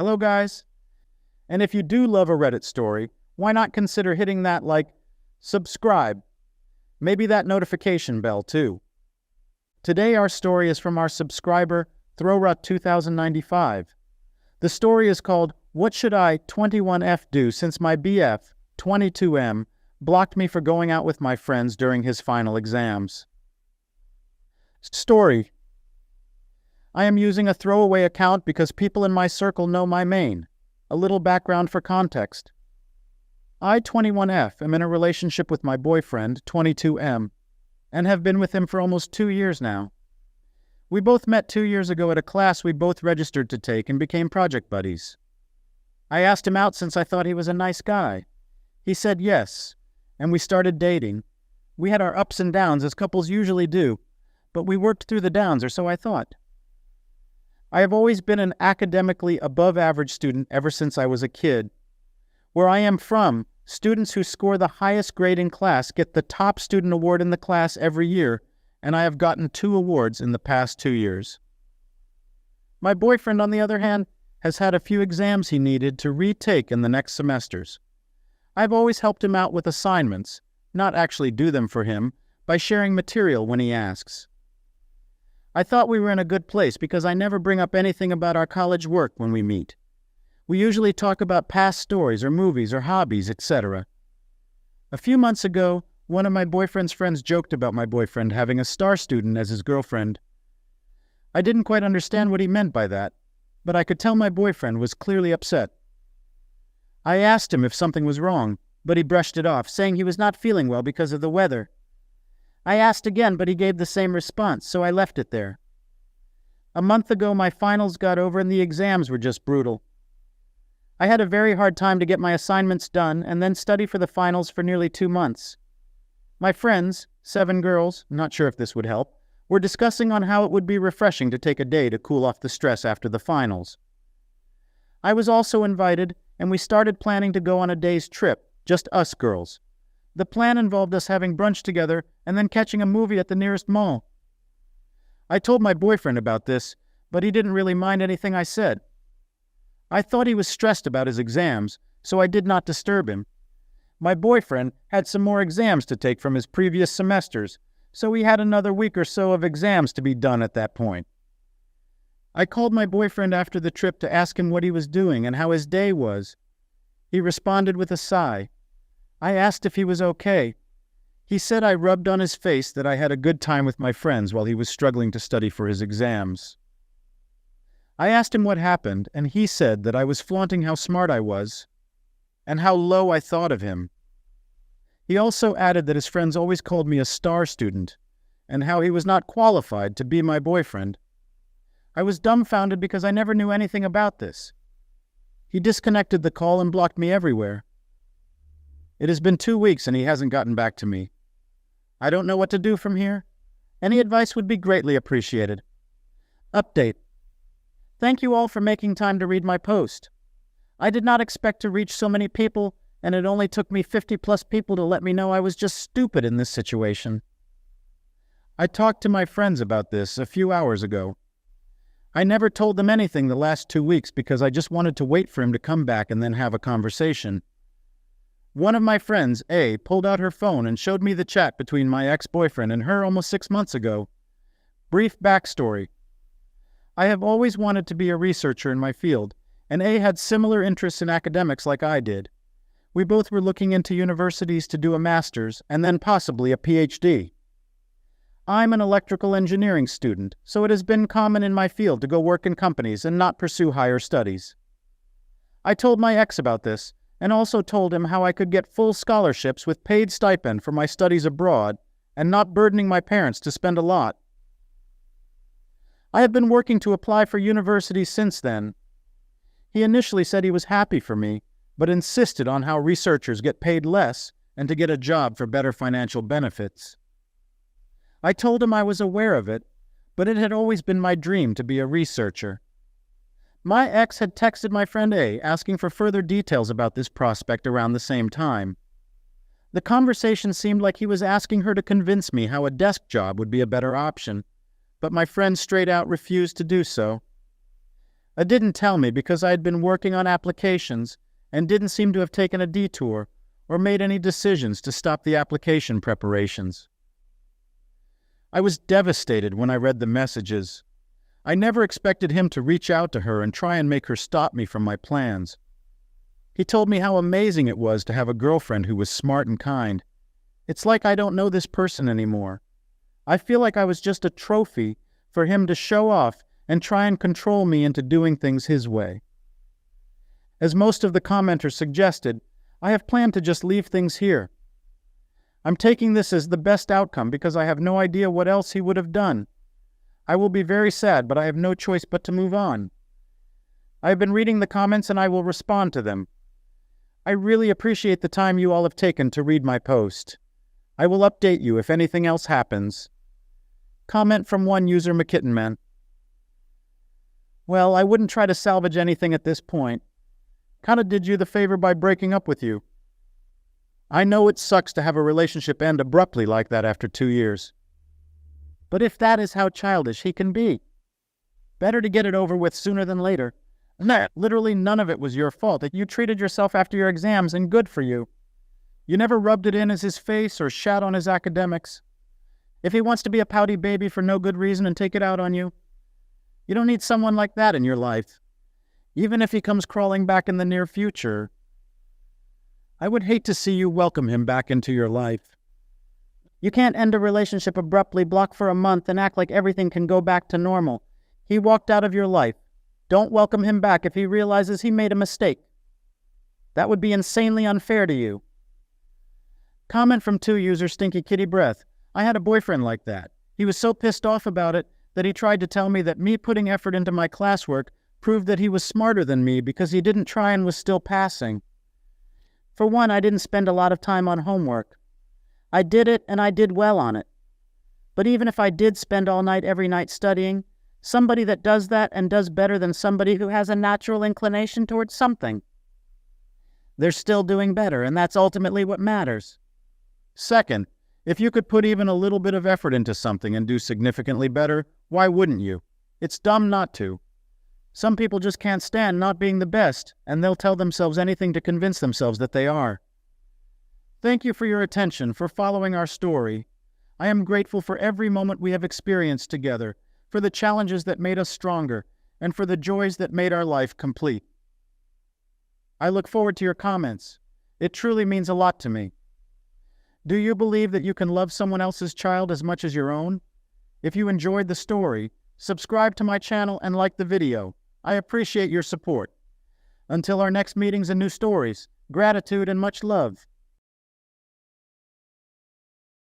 Hello, guys. And if you do love a Reddit story, why not consider hitting that subscribe, maybe that notification bell too. Today our story is from our subscriber, Throwrut2095. The story is called, What Should I, 21F, Do Since My BF, 22M, Blocked Me for Going Out with My Friends During His Final Exams? Story. I am using a throwaway account because people in my circle know my main. A little background for context. I, 21F, am in a relationship with my boyfriend, 22M, and have been with him for almost 2 years now. We both met 2 years ago at a class we both registered to take and became project buddies. I asked him out since I thought he was a nice guy. He said yes, and we started dating. We had our ups and downs, as couples usually do, but we worked through the downs, or so I thought. I have always been an academically above-average student ever since I was a kid. Where I am from, students who score the highest grade in class get the top student award in the class every year, and I have gotten 2 awards in the past 2 years. My boyfriend, on the other hand, has had a few exams he needed to retake in the next semesters. I've always helped him out with assignments, not actually do them for him, by sharing material when he asks. I thought we were in a good place because I never bring up anything about our college work when we meet. We usually talk about past stories or movies or hobbies, etc. A few months ago, one of my boyfriend's friends joked about my boyfriend having a star student as his girlfriend. I didn't quite understand what he meant by that, but I could tell my boyfriend was clearly upset. I asked him if something was wrong, but he brushed it off, saying he was not feeling well because of the weather. I asked again, but he gave the same response, so I left it there. A month ago, my finals got over and the exams were just brutal. I had a very hard time to get my assignments done and then study for the finals for nearly 2 months. My friends, 7 girls, not sure if this would help, were discussing on how it would be refreshing to take a day to cool off the stress after the finals. I was also invited, and we started planning to go on a day's trip, just us girls. The plan involved us having brunch together and then catching a movie at the nearest mall. I told my boyfriend about this, but he didn't really mind anything I said. I thought he was stressed about his exams, so I did not disturb him. My boyfriend had some more exams to take from his previous semesters, so he had another week or so of exams to be done at that point. I called my boyfriend after the trip to ask him what he was doing and how his day was. He responded with a sigh. I asked if he was okay. He said I rubbed on his face that I had a good time with my friends while he was struggling to study for his exams. I asked him what happened, and he said that I was flaunting how smart I was and how low I thought of him. He also added that his friends always called me a star student and how he was not qualified to be my boyfriend. I was dumbfounded because I never knew anything about this. He disconnected the call and blocked me everywhere. It has been 2 weeks and he hasn't gotten back to me. I don't know what to do from here. Any advice would be greatly appreciated. Update. Thank you all for making time to read my post. I did not expect to reach so many people, and it only took me 50+ people to let me know I was just stupid in this situation. I talked to my friends about this a few hours ago. I never told them anything the last 2 weeks because I just wanted to wait for him to come back and then have a conversation. One of my friends, A, pulled out her phone and showed me the chat between my ex-boyfriend and her almost 6 months ago. Brief backstory. I have always wanted to be a researcher in my field, and A had similar interests in academics like I did. We both were looking into universities to do a master's and then possibly a PhD. I'm an electrical engineering student, so it has been common in my field to go work in companies and not pursue higher studies. I told my ex about this, and also told him how I could get full scholarships with paid stipend for my studies abroad and not burdening my parents to spend a lot. I have been working to apply for universities since then. He initially said he was happy for me, but insisted on how researchers get paid less and to get a job for better financial benefits. I told him I was aware of it, but it had always been my dream to be a researcher. My ex had texted my friend A asking for further details about this prospect around the same time. The conversation seemed like he was asking her to convince me how a desk job would be a better option, but my friend straight out refused to do so. I didn't tell me because I had been working on applications and didn't seem to have taken a detour or made any decisions to stop the application preparations. I was devastated when I read the messages. I never expected him to reach out to her and try and make her stop me from my plans. He told me how amazing it was to have a girlfriend who was smart and kind. It's like I don't know this person anymore. I feel like I was just a trophy for him to show off and try and control me into doing things his way. As most of the commenters suggested, I have planned to just leave things here. I'm taking this as the best outcome because I have no idea what else he would have done. I will be very sad, but I have no choice but to move on. I have been reading the comments and I will respond to them. I really appreciate the time you all have taken to read my post. I will update you if anything else happens. Comment from one user, McKittenman. Well, I wouldn't try to salvage anything at this point. Kinda did you the favor by breaking up with you. I know it sucks to have a relationship end abruptly like that after 2 years. But if that is how childish he can be, better to get it over with sooner than later. Literally none of it was your fault. You treated yourself after your exams, and good for you. You never rubbed it in as his face or shat on his academics. If he wants to be a pouty baby for no good reason and take it out on you, you don't need someone like that in your life. Even if he comes crawling back in the near future, I would hate to see you welcome him back into your life. You can't end a relationship abruptly, block for a month, and act like everything can go back to normal. He walked out of your life. Don't welcome him back if he realizes he made a mistake. That would be insanely unfair to you. Comment from 2 user Stinky Kitty Breath. I had a boyfriend like that. He was so pissed off about it that he tried to tell me that me putting effort into my classwork proved that he was smarter than me because he didn't try and was still passing. For one, I didn't spend a lot of time on homework. I did it and I did well on it. But even if I did spend all night every night studying, somebody that does that and does better than somebody who has a natural inclination towards something, they're still doing better, and that's ultimately what matters. Second, if you could put even a little bit of effort into something and do significantly better, why wouldn't you? It's dumb not to. Some people just can't stand not being the best, and they'll tell themselves anything to convince themselves that they are. Thank you for your attention, for following our story. I am grateful for every moment we have experienced together, for the challenges that made us stronger, and for the joys that made our life complete. I look forward to your comments. It truly means a lot to me. Do you believe that you can love someone else's child as much as your own? If you enjoyed the story, subscribe to my channel and like the video. I appreciate your support. Until our next meetings and new stories, gratitude and much love.